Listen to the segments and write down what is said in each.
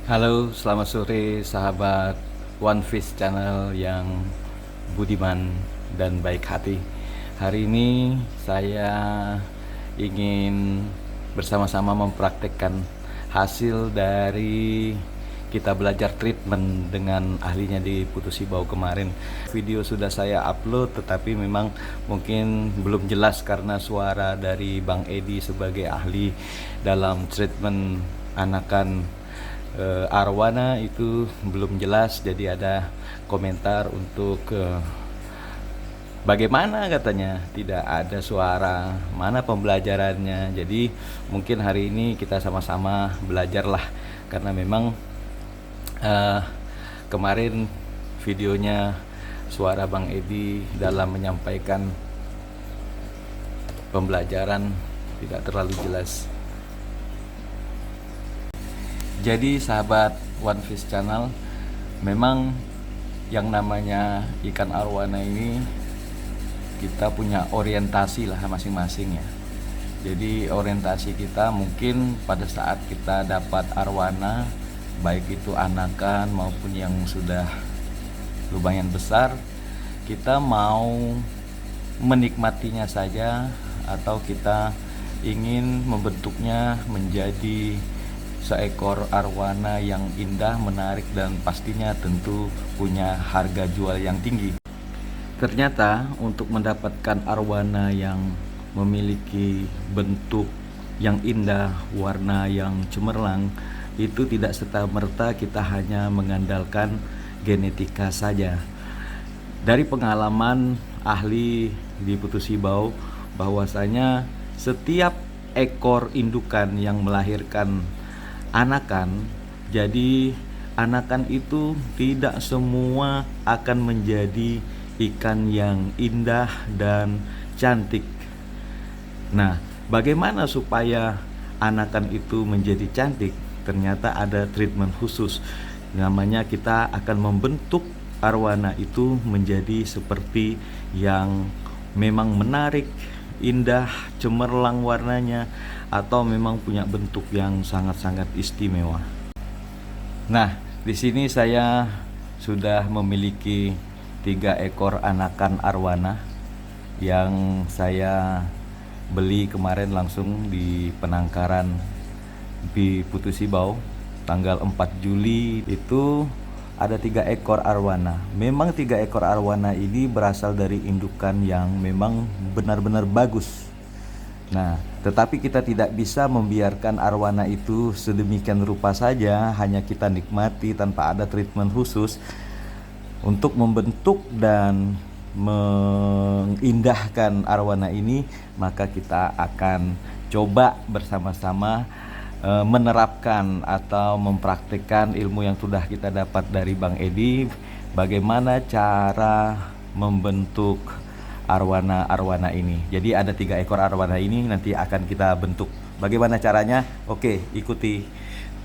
Halo, selamat sore sahabat One Fish Channel yang budiman dan baik hati. Hari ini saya ingin bersama-sama mempraktekkan hasil dari kita belajar treatment dengan ahlinya di Putus Ibau kemarin. Video sudah saya upload, tetapi memang mungkin belum jelas karena suara dari Bang Edi sebagai ahli dalam treatment anakan arwana itu belum jelas. Jadi ada komentar untuk bagaimana, katanya tidak ada suara, mana pembelajarannya. Jadi mungkin hari ini kita sama-sama belajarlah, karena memang kemarin videonya suara Bang Edi dalam menyampaikan pembelajaran tidak terlalu jelas. Jadi sahabat One Fish Channel, memang yang namanya ikan arwana ini kita punya orientasi lah masing-masing ya. Jadi orientasi kita mungkin pada saat kita dapat arwana, baik itu anakan maupun yang sudah lumayan besar, kita mau menikmatinya saja atau kita ingin membentuknya menjadi seekor arwana yang indah, menarik, dan pastinya tentu punya harga jual yang tinggi. Ternyata untuk mendapatkan arwana yang memiliki bentuk yang indah, warna yang cemerlang, itu tidak serta-merta kita hanya mengandalkan genetika saja. Dari pengalaman ahli di Putus Ibau, bahwasanya setiap ekor indukan yang melahirkan anakan, jadi anakan itu tidak semua akan menjadi ikan yang indah dan cantik. Nah, bagaimana supaya anakan itu menjadi cantik? Ternyata ada treatment khusus, namanya kita akan membentuk arwana itu menjadi seperti yang memang menarik, indah, cemerlang warnanya, atau memang punya bentuk yang sangat-sangat istimewa. Nah, di sini saya sudah memiliki 3 ekor anakan arwana yang saya beli kemarin langsung di penangkaran di Putus Ibau tanggal 4 Juli. Itu ada 3 ekor arwana. Memang 3 ekor arwana ini berasal dari indukan yang memang benar-benar bagus. Nah, tetapi kita tidak bisa membiarkan arwana itu sedemikian rupa saja, hanya kita nikmati tanpa ada treatment khusus. Untuk membentuk dan mengindahkan arwana ini, maka kita akan coba bersama-sama menerapkan atau mempraktikkan ilmu yang sudah kita dapat dari Bang Edi, bagaimana cara membentuk arwana-arwana ini. Jadi ada 3 ekor arwana ini nanti akan kita bentuk. Bagaimana caranya? Oke, ikuti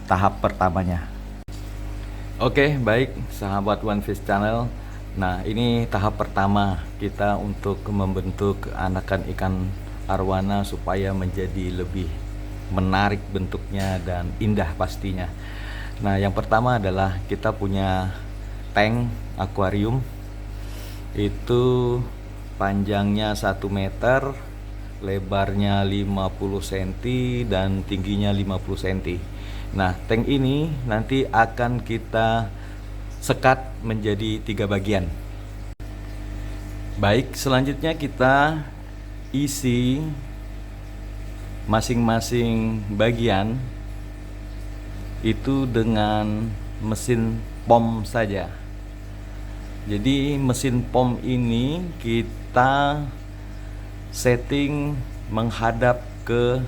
tahap pertamanya. Oke, baik sahabat One Fish Channel. Nah, ini tahap pertama kita untuk membentuk anakan ikan arwana supaya menjadi lebih menarik bentuknya dan indah pastinya. Nah, yang pertama adalah kita punya tank akuarium. Itu panjangnya 1 meter, lebarnya 50 cm dan tingginya 50 cm. Nah, tank ini nanti akan kita sekat menjadi 3 bagian. Baik, selanjutnya kita isi masing-masing bagian itu dengan mesin pom saja. Jadi mesin pom ini kita setting menghadap ke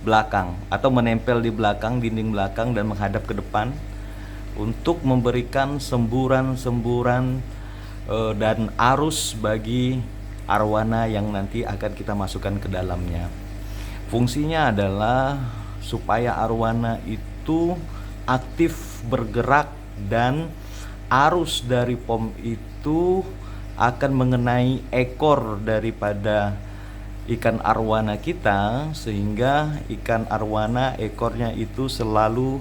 belakang atau menempel di belakang, dinding belakang, dan menghadap ke depan untuk memberikan semburan-semburan dan arus bagi arwana yang nanti akan kita masukkan ke dalamnya. Fungsinya adalah supaya arwana itu aktif bergerak dan arus dari pom itu akan mengenai ekor daripada ikan arwana kita, sehingga ikan arwana ekornya itu selalu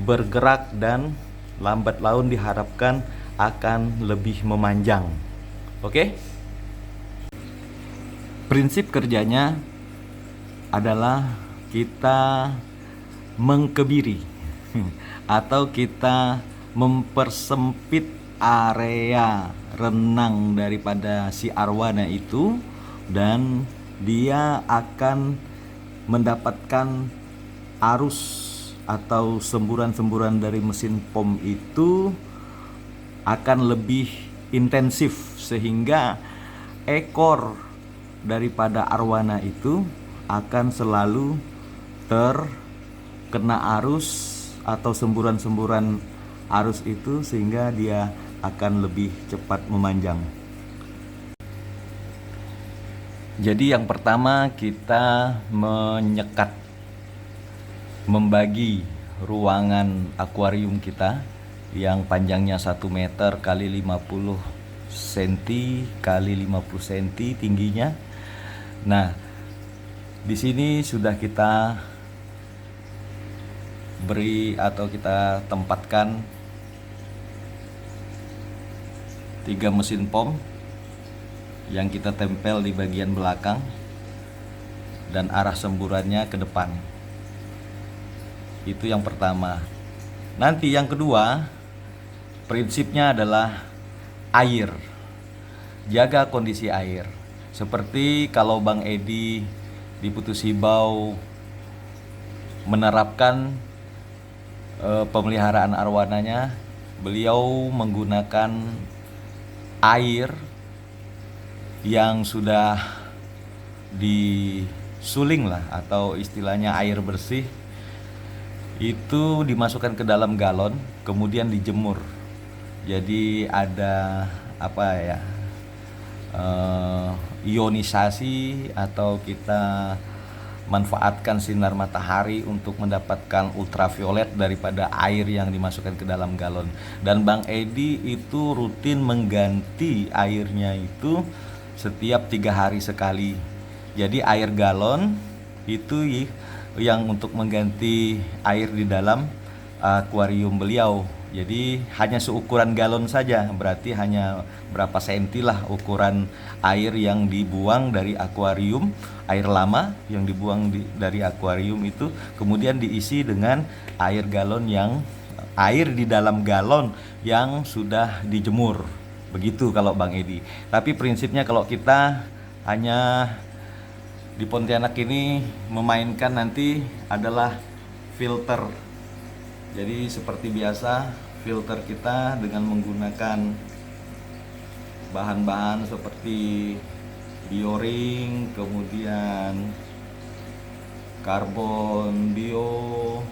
bergerak dan lambat laun diharapkan akan lebih memanjang. Oke? Prinsip kerjanya adalah kita mengkebiri atau kita mempersempit area renang daripada si arwana itu, dan dia akan mendapatkan arus atau semburan-semburan dari mesin pom itu akan lebih intensif, sehingga ekor daripada arwana itu akan selalu terkena arus atau semburan-semburan arus itu, sehingga dia akan lebih cepat memanjang. Jadi yang pertama kita membagi ruangan akuarium kita yang panjangnya 1 meter kali 50 cm kali 50 cm tingginya. Nah, di sini sudah kita beri atau kita tempatkan 3 mesin pom yang kita tempel di bagian belakang dan arah semburannya ke depan. Itu yang pertama. Nanti yang kedua, prinsipnya adalah air. Jaga kondisi air. Seperti kalau Bang Edi di Putus Hibau menerapkan pemeliharaan arwananya, beliau menggunakan air yang sudah disuling lah, atau istilahnya air bersih, itu dimasukkan ke dalam galon kemudian dijemur. Jadi ada ionisasi, atau kita manfaatkan sinar matahari untuk mendapatkan ultraviolet daripada air yang dimasukkan ke dalam galon. Dan Bang Edi itu rutin mengganti airnya itu setiap 3 hari sekali. Jadi air galon itu yang untuk mengganti air di dalam akuarium beliau. Jadi hanya seukuran galon saja, berarti hanya berapa senti lah ukuran air yang dibuang dari akuarium, air lama yang dibuang dari akuarium itu, kemudian diisi dengan air di dalam galon yang sudah dijemur. Begitu kalau Bang Edi. Tapi prinsipnya kalau kita hanya di Pontianak ini memainkan nanti adalah filter. Jadi seperti biasa, filter kita dengan menggunakan bahan-bahan seperti bioring, kemudian karbon bio,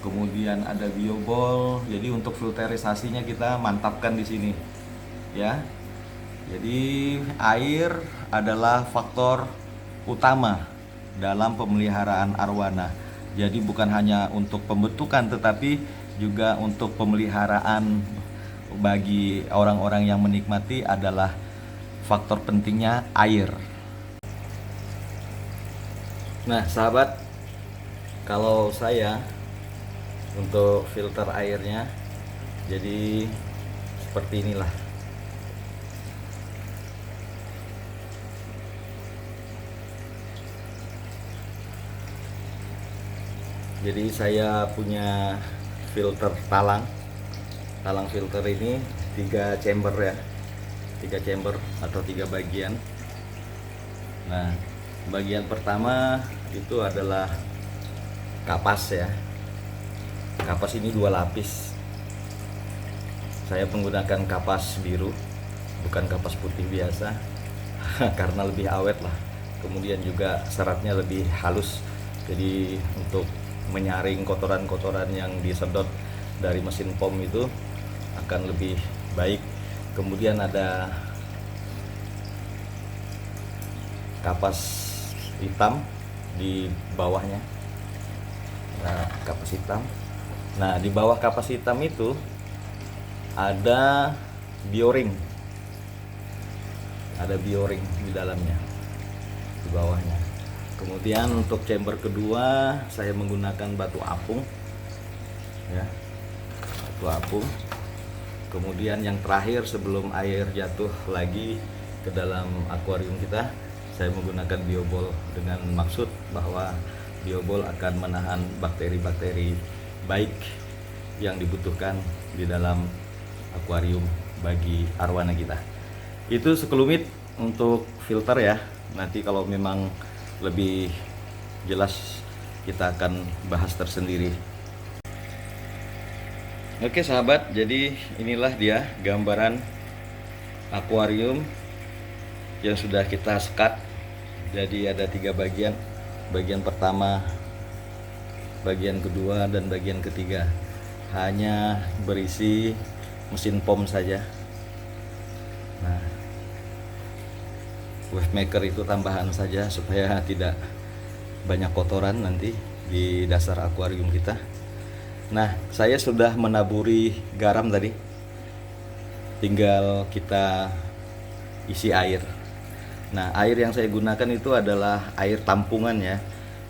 kemudian ada biobol. Jadi untuk filterisasinya kita mantapkan di sini, ya. Jadi air adalah faktor utama dalam pemeliharaan arwana. Jadi bukan hanya untuk pembentukan, tetapi juga untuk pemeliharaan bagi orang-orang yang menikmati adalah faktor pentingnya air. Nah, sahabat, kalau saya untuk filter airnya jadi seperti inilah. Jadi saya punya filter talang filter ini 3 chamber ya, 3 chamber atau 3 bagian. Nah, bagian pertama itu adalah kapas ya. Kapas ini 2 lapis. Saya menggunakan kapas biru, bukan kapas putih biasa, karena lebih awet lah. Kemudian juga seratnya lebih halus, jadi untuk menyaring kotoran-kotoran yang disedot dari mesin pom itu akan lebih baik. Kemudian ada kapas hitam di bawahnya. Nah, kapas hitam. Nah, di bawah kapas hitam itu ada bioring. Ada bioring di dalamnya, di bawahnya. Kemudian untuk chamber kedua saya menggunakan batu apung ya, batu apung. Kemudian yang terakhir sebelum air jatuh lagi ke dalam akuarium kita, saya menggunakan biobol dengan maksud bahwa biobol akan menahan bakteri-bakteri baik yang dibutuhkan di dalam akuarium bagi arwana kita. Itu sekelumit untuk filter ya. Nanti kalau memang lebih jelas kita akan bahas tersendiri. Oke sahabat, jadi inilah dia gambaran akuarium yang sudah kita sekat. Jadi ada 3 bagian. Bagian pertama, bagian kedua, dan bagian ketiga. Hanya berisi mesin pom saja. Nah, wave maker itu tambahan saja supaya tidak banyak kotoran nanti di dasar akuarium kita. Nah, saya sudah menaburi garam tadi. Tinggal kita isi air. Nah, air yang saya gunakan itu adalah air tampungan ya.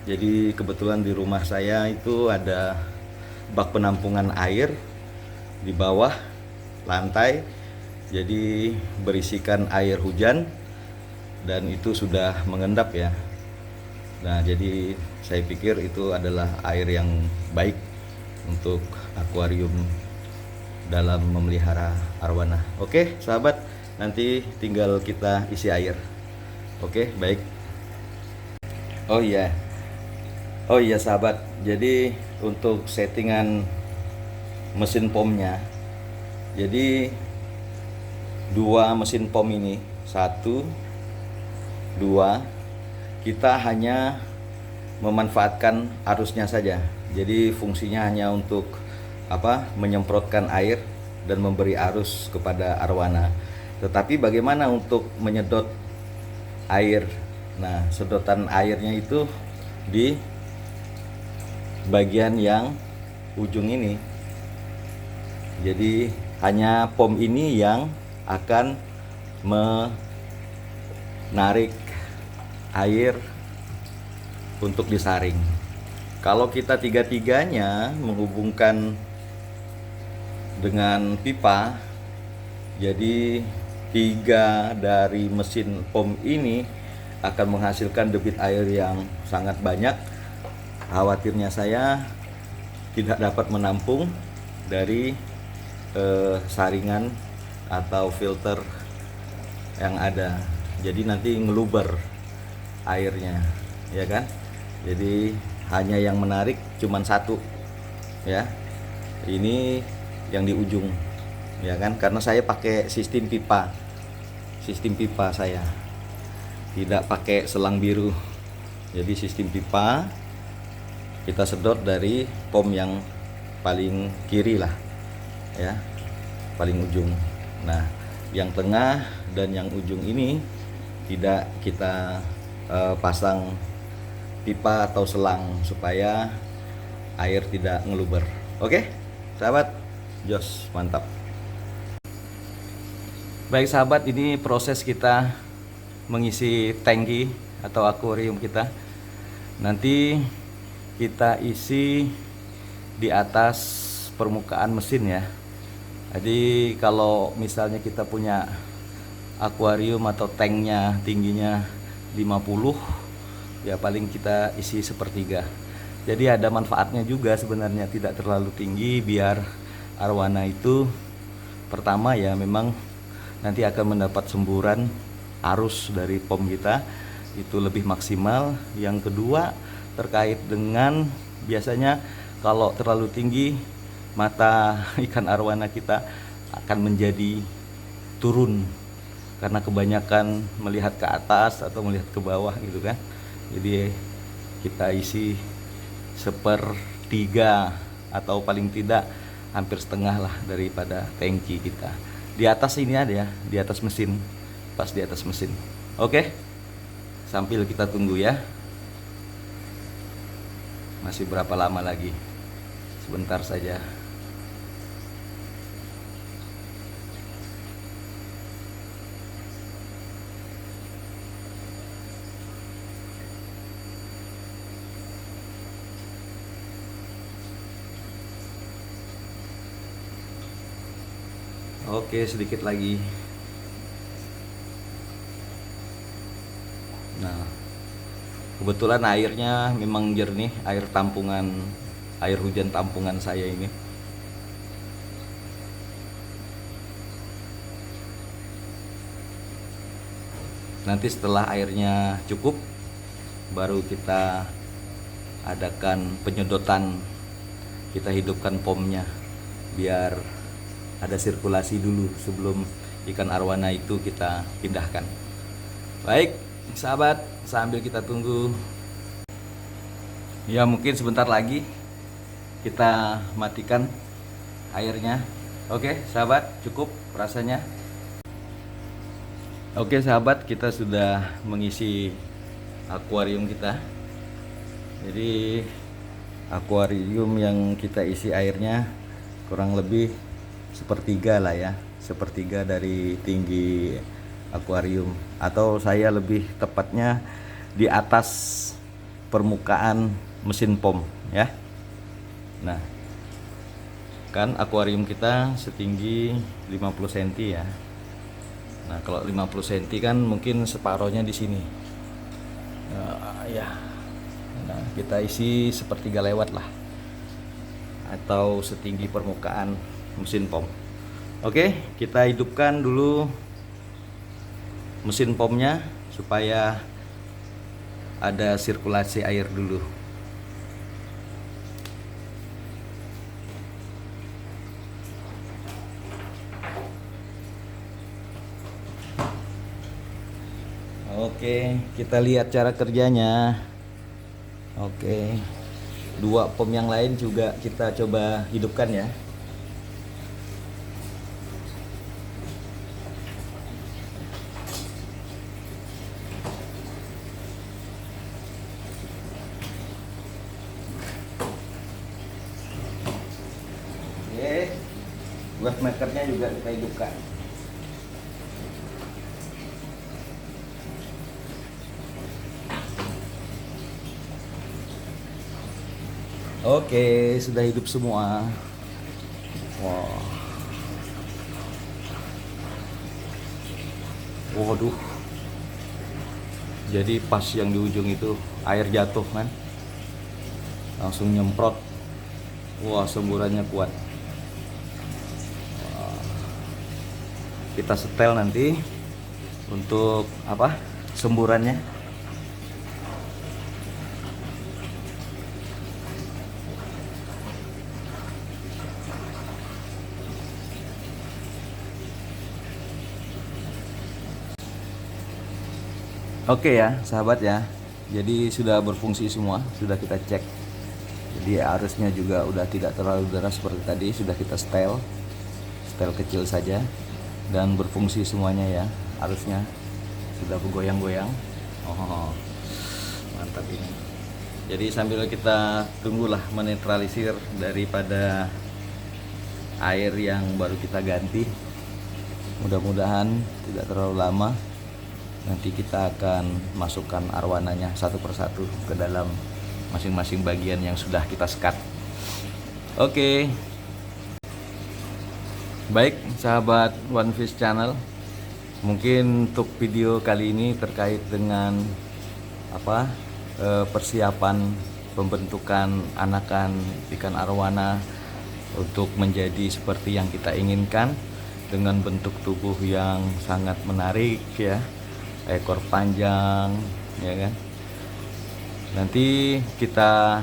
Jadi kebetulan di rumah saya itu ada bak penampungan air di bawah lantai. Jadi berisikan air hujan dan itu sudah mengendap ya. Nah, jadi saya pikir itu adalah air yang baik untuk akuarium dalam memelihara arwana. Oke sahabat, nanti tinggal kita isi air. Oke, baik. Oh iya sahabat, jadi untuk settingan mesin pomnya, jadi 2 mesin pom ini, 1, 2, kita hanya memanfaatkan arusnya saja. Jadi fungsinya hanya untuk menyemprotkan air dan memberi arus kepada arwana. Tetapi bagaimana untuk menyedot air? Nah, sedotan airnya itu di bagian yang ujung ini. Jadi hanya pom ini yang akan menarik air untuk disaring. Kalau kita tiga-tiganya menghubungkan dengan pipa, jadi 3 dari mesin pom ini akan menghasilkan debit air yang sangat banyak. Khawatirnya saya tidak dapat menampung dari saringan atau filter yang ada. Jadi nanti ngeluber airnya, ya kan? Jadi hanya yang menarik cuman 1 ya, ini yang di ujung ya kan, karena saya pakai sistem pipa saya tidak pakai selang biru. Jadi sistem pipa kita sedot dari pom yang paling kiri lah ya, paling ujung. Nah, yang tengah dan yang ujung ini tidak kita pasang pipa atau selang supaya air tidak ngeluber. Oke sahabat, jos, mantap. Baik sahabat, ini proses kita mengisi tangki atau akuarium kita. Nanti kita isi di atas permukaan mesin ya. Jadi kalau misalnya kita punya akuarium atau tanknya tingginya 50, ya paling kita isi 1/3. Jadi ada manfaatnya juga sebenarnya, tidak terlalu tinggi biar arwana itu pertama ya memang nanti akan mendapat semburan arus dari pom kita itu lebih maksimal. Yang kedua terkait dengan biasanya kalau terlalu tinggi mata ikan arwana kita akan menjadi turun karena kebanyakan melihat ke atas atau melihat ke bawah gitu kan. Jadi kita isi 1/3 atau paling tidak hampir setengah lah daripada tangki kita. Di atas ini ada ya, di atas mesin, pas di atas mesin. Oke, sambil kita tunggu ya. Masih berapa lama lagi? Sebentar saja. Oke, sedikit lagi. Nah, kebetulan airnya memang jernih, air tampungan, air hujan tampungan saya ini. Nanti setelah airnya cukup, baru kita adakan penyedotan, kita hidupkan pomnya biar ada sirkulasi dulu sebelum ikan arwana itu kita pindahkan. Baik sahabat, sambil kita tunggu, ya mungkin sebentar lagi kita matikan airnya. Oke sahabat, cukup rasanya. Oke sahabat, kita sudah mengisi akuarium kita. Jadi akuarium yang kita isi airnya kurang lebih sepertiga lah ya, sepertiga dari tinggi akuarium, atau saya lebih tepatnya di atas permukaan mesin pom ya. Nah, kan akuarium kita setinggi 50 cm ya. Nah, kalau 50 cm kan mungkin separohnya di sini. Ya. Nah, kita isi sepertiga lewat lah. Atau setinggi permukaan mesin pom. Oke, kita hidupkan dulu mesin pomnya supaya ada sirkulasi air dulu. Oke, kita lihat cara kerjanya. Oke, dua pom yang lain juga kita coba hidupkan ya. Oke, wave makernya juga kita hidupkan. Oke, sudah hidup semua. Wow. Waduh. Jadi pas yang di ujung itu air jatuh kan. Langsung nyemprot. Wah, semburannya kuat. Wah. Kita setel nanti untuk apa? Semburannya. Oke ya sahabat ya, jadi sudah berfungsi semua, sudah kita cek. Jadi arusnya juga udah tidak terlalu deras seperti tadi, sudah kita setel kecil saja, dan berfungsi semuanya ya. Arusnya sudah bergoyang-goyang. Oh, mantap ini. Jadi sambil kita tunggulah menetralisir daripada air yang baru kita ganti, mudah-mudahan tidak terlalu lama. Nanti kita akan masukkan arwananya satu persatu ke dalam masing-masing bagian yang sudah kita sekat. Oke. Baik sahabat One Fish Channel, mungkin untuk video kali ini terkait dengan persiapan pembentukan anakan ikan arwana untuk menjadi seperti yang kita inginkan, dengan bentuk tubuh yang sangat menarik ya, ekor panjang ya kan. Nanti kita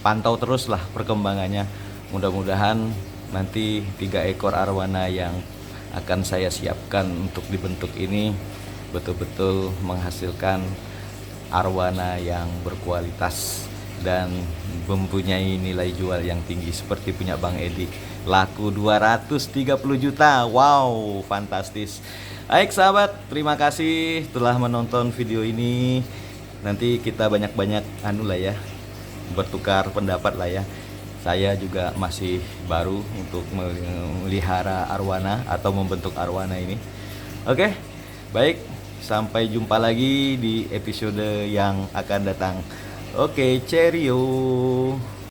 pantau terus lah perkembangannya. Mudah-mudahan nanti 3 ekor arwana yang akan saya siapkan untuk dibentuk ini betul-betul menghasilkan arwana yang berkualitas dan mempunyai nilai jual yang tinggi seperti punya Bang Edi. Laku 230 juta. Wow, fantastis. Baik sahabat, terima kasih telah menonton video ini. Nanti kita banyak-banyak bertukar pendapat lah ya. Saya juga masih baru untuk melihara arwana atau membentuk arwana ini. Oke, baik, sampai jumpa lagi di episode yang akan datang. Oke, cheerio.